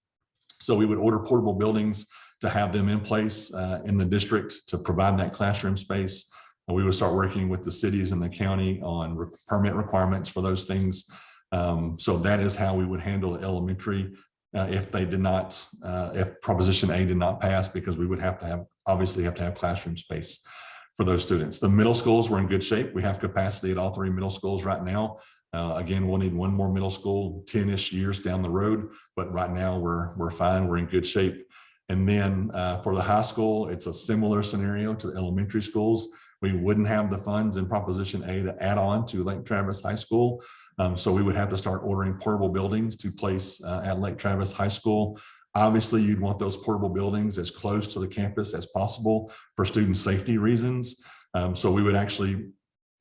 So we would order portable buildings to have them in place in the district to provide that classroom space. And we would start working with the cities and the county on permit requirements for those things. So that is how we would handle elementary if they did not, if Proposition A did not pass, because we would obviously have to have classroom space for those students. The middle schools were in good shape. We have capacity at all 3 middle schools right now. Again, we'll need 1 more middle school 10-ish years down the road, but right now we're fine. We're in good shape. And then for the high school, it's a similar scenario to elementary schools. We wouldn't have the funds in Proposition A to add on to Lake Travis High School. So we would have to start ordering portable buildings to place at Lake Travis High School. Obviously, you'd want those portable buildings as close to the campus as possible for student safety reasons. So we would actually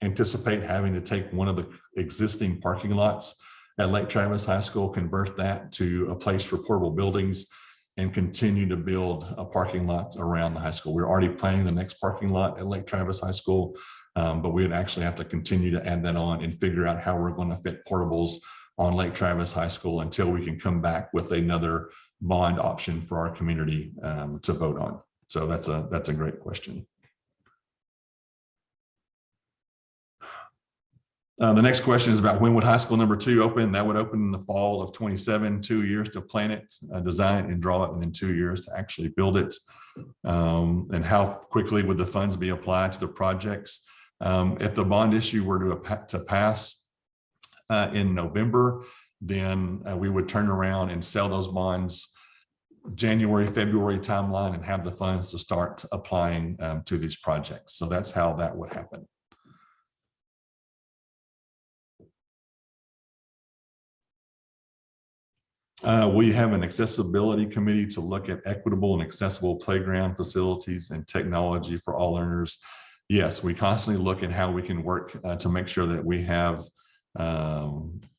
anticipate having to take one of the existing parking lots at Lake Travis High School, convert that to a place for portable buildings, and continue to build a parking lot around the high school. We're already planning the next parking lot at Lake Travis High School, but we would actually have to continue to add that on and figure out how we're going to fit portables on Lake Travis High School until we can come back with another bond option for our community to vote on. So that's a great question. The next question is about when would high school number 2 open? That would open in the fall of 27, 2 years to plan it, design it, and draw it, and then 2 years to actually build it. And how quickly would the funds be applied to the projects? If the bond issue were to pass in November, then we would turn around and sell those bonds January, February timeline and have the funds to start applying to these projects. So that's how that would happen. We have an accessibility committee to look at equitable and accessible playground facilities and technology for all learners. Yes, we constantly look at how we can work to make sure that we have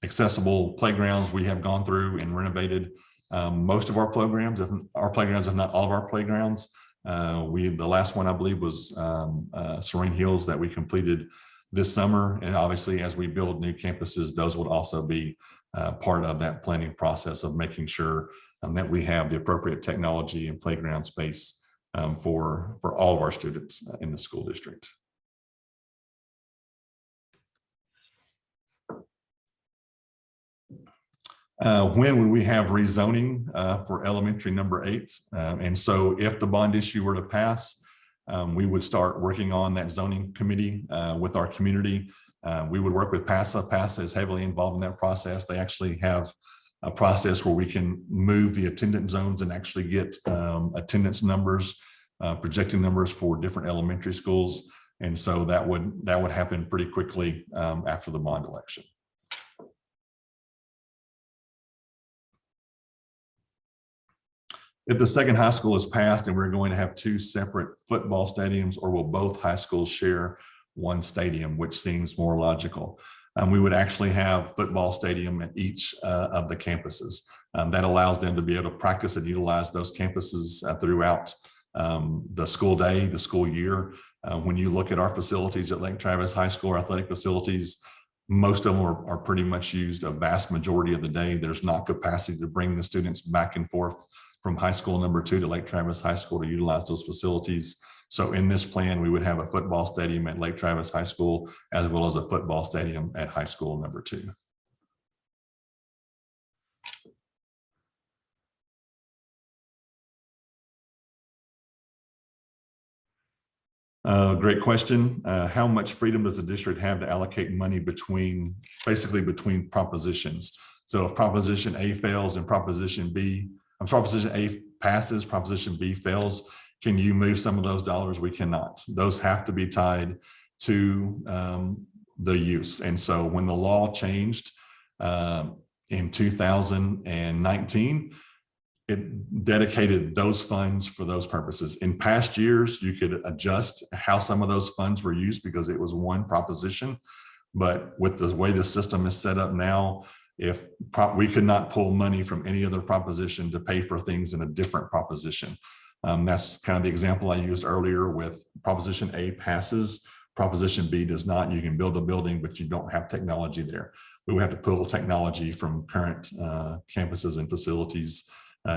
accessible playgrounds. We have gone through and renovated most of our playgrounds, if not all of our playgrounds. The last one I believe was Serene Hills that we completed this summer. And obviously, as we build new campuses, those would also be part of that planning process of making sure that we have the appropriate technology and playground space for all of our students in the school district. When would we have rezoning for elementary number 8? And so if the bond issue were to pass, we would start working on that zoning committee with our community. We would work with PASA. PASA is heavily involved in that process. They actually have a process where we can move the attendance zones and actually get attendance numbers, projecting numbers for different elementary schools. And so that would happen pretty quickly after the bond election. If the second high school is passed and we're going to have 2 separate football stadiums, or will both high schools share one stadium, which seems more logical? We would actually have football stadium at each of the campuses. That allows them to be able to practice and utilize those campuses throughout the school day, the school year. When you look at our facilities at Lake Travis High School, our athletic facilities, most of them are pretty much used a vast majority of the day. There's not capacity to bring the students back and forth from high school number 2 to Lake Travis High School to utilize those facilities. So in this plan, we would have a football stadium at Lake Travis High School, as well as a football stadium at high school number 2. Great question. How much freedom does the district have to allocate money between propositions? So if Proposition A fails and Proposition A passes, Proposition B fails, can you move some of those dollars? We cannot. Those have to be tied to the use. And so when the law changed in 2019, it dedicated those funds for those purposes. In past years, you could adjust how some of those funds were used because it was one proposition. But with the way the system is set up now, we could not pull money from any other proposition to pay for things in a different proposition. That's kind of the example I used earlier with Proposition A passes, Proposition B does not. You can build a building, but you don't have technology there. We would have to pull technology from current campuses and facilities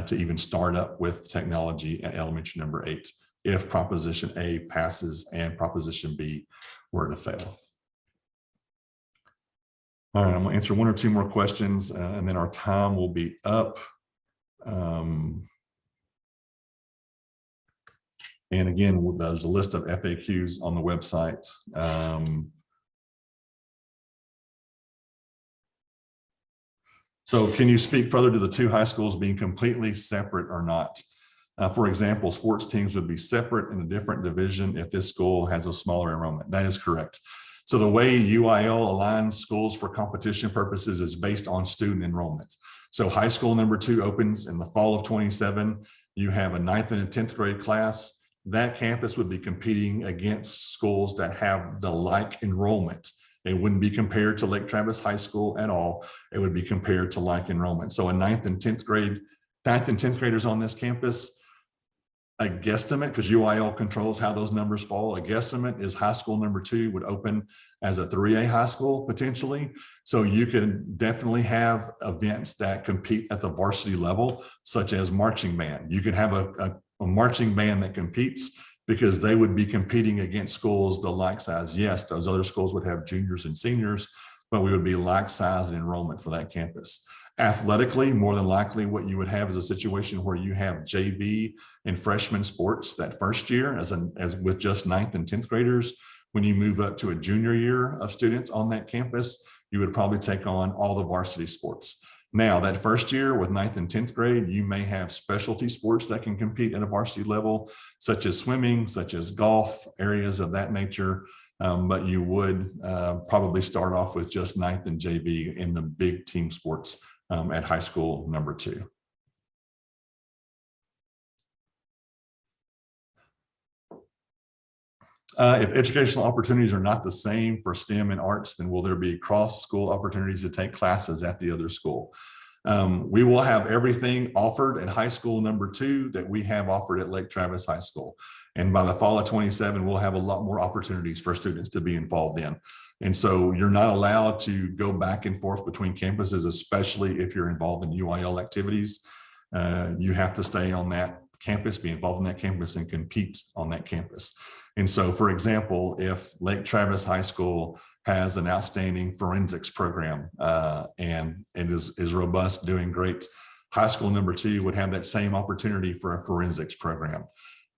to even start up with technology at elementary number 8 if Proposition A passes and Proposition B were to fail. All right, I'm going to answer one or two more questions, and then our time will be up. And again, there's a list of FAQs on the website. So can you speak further to the two high schools being completely separate or not? For example, sports teams would be separate in a different division if this school has a smaller enrollment. That is correct. So the way UIL aligns schools for competition purposes is based on student enrollment. So high school number 2 opens in the fall of 27. You have a 9th and a 10th grade class. That campus would be competing against schools that have the like enrollment. It wouldn't be compared to Lake Travis High School at all. It would be compared to like enrollment. So a 9th and 10th graders on this campus, a guesstimate, because UIL controls how those numbers fall, a guesstimate is high school number 2 would open as a 3A high school potentially. So you can definitely have events that compete at the varsity level, such as marching band. You could have a marching band that competes because they would be competing against schools the like size. Yes, those other schools would have juniors and seniors, but we would be like size and enrollment for that campus. Athletically, more than likely what you would have is a situation where you have JV and freshman sports that first year as with just 9th and 10th graders. When you move up to a junior year of students on that campus, you would probably take on all the varsity sports. Now that first year with 9th and 10th grade, you may have specialty sports that can compete at a varsity level, such as swimming, such as golf, areas of that nature. But you would probably start off with just 9th and JV in the big team sports at high school number 2. If educational opportunities are not the same for STEM and arts, then will there be cross-school opportunities to take classes at the other school? We will have everything offered at high school number 2 that we have offered at Lake Travis High School. And by the fall of 27, we'll have a lot more opportunities for students to be involved in. And so you're not allowed to go back and forth between campuses, especially if you're involved in UIL activities. You have to stay on that campus, be involved in that campus, and compete on that campus. And so, for example, if Lake Travis High School has an outstanding forensics program and is robust, doing great, high school number 2 would have that same opportunity for a forensics program.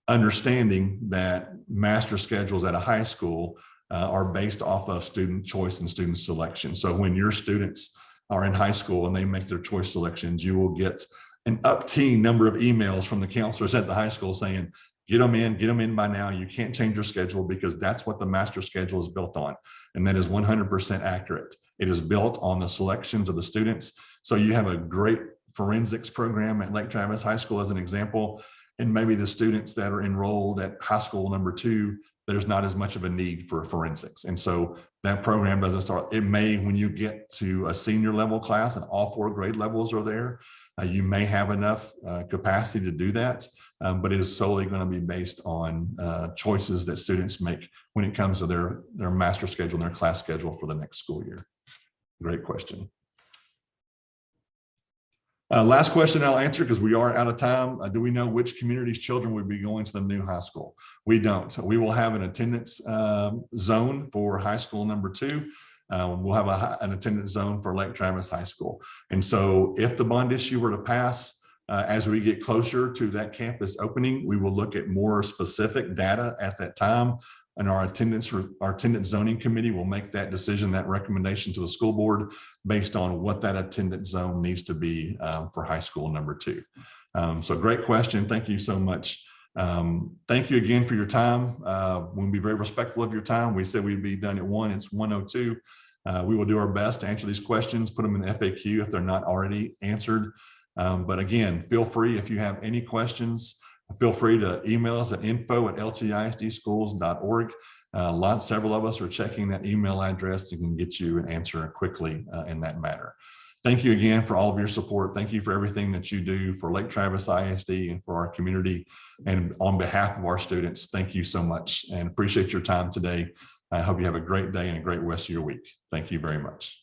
Understanding that master schedules at a high school are based off of student choice and student selection. So when your students are in high school and they make their choice selections, you will get an up-teen number of emails from the counselors at the high school saying, get them in by now. You can't change your schedule because that's what the master schedule is built on. And that is 100% accurate. It is built on the selections of the students. So you have a great forensics program at Lake Travis High School as an example, and maybe the students that are enrolled at high school number 2, there's not as much of a need for forensics. And so that program doesn't start. It may, when you get to a senior level class and all 4 grade levels are there, you may have enough capacity to do that, but it is solely going to be based on choices that students make when it comes to their master schedule and their class schedule for the next school year. Great question. Last question I'll answer because we are out of time. Do we know which community's children will be going to the new high school? We don't. So we will have an attendance zone for high school number 2. We'll have an attendance zone for Lake Travis High School. And so if the bond issue were to pass, as we get closer to that campus opening, we will look at more specific data at that time. And our attendance zoning committee will make that decision, that recommendation to the school board based on what that attendance zone needs to be for high school number 2. So great question. Thank you so much. Thank you again for your time. We'll be very respectful of your time. We said we'd be done at 1. It's 1:02. We will do our best to answer these questions, put them in the FAQ if they're not already answered. But again, feel free if you have any questions. Feel free to email us at info@ltisdschools.org. Several of us are checking that email address and can get you an answer quickly in that matter. Thank you again for all of your support. Thank you for everything that you do for Lake Travis ISD and for our community. And on behalf of our students, thank you so much and appreciate your time today. I hope you have a great day and a great rest of your week. Thank you very much.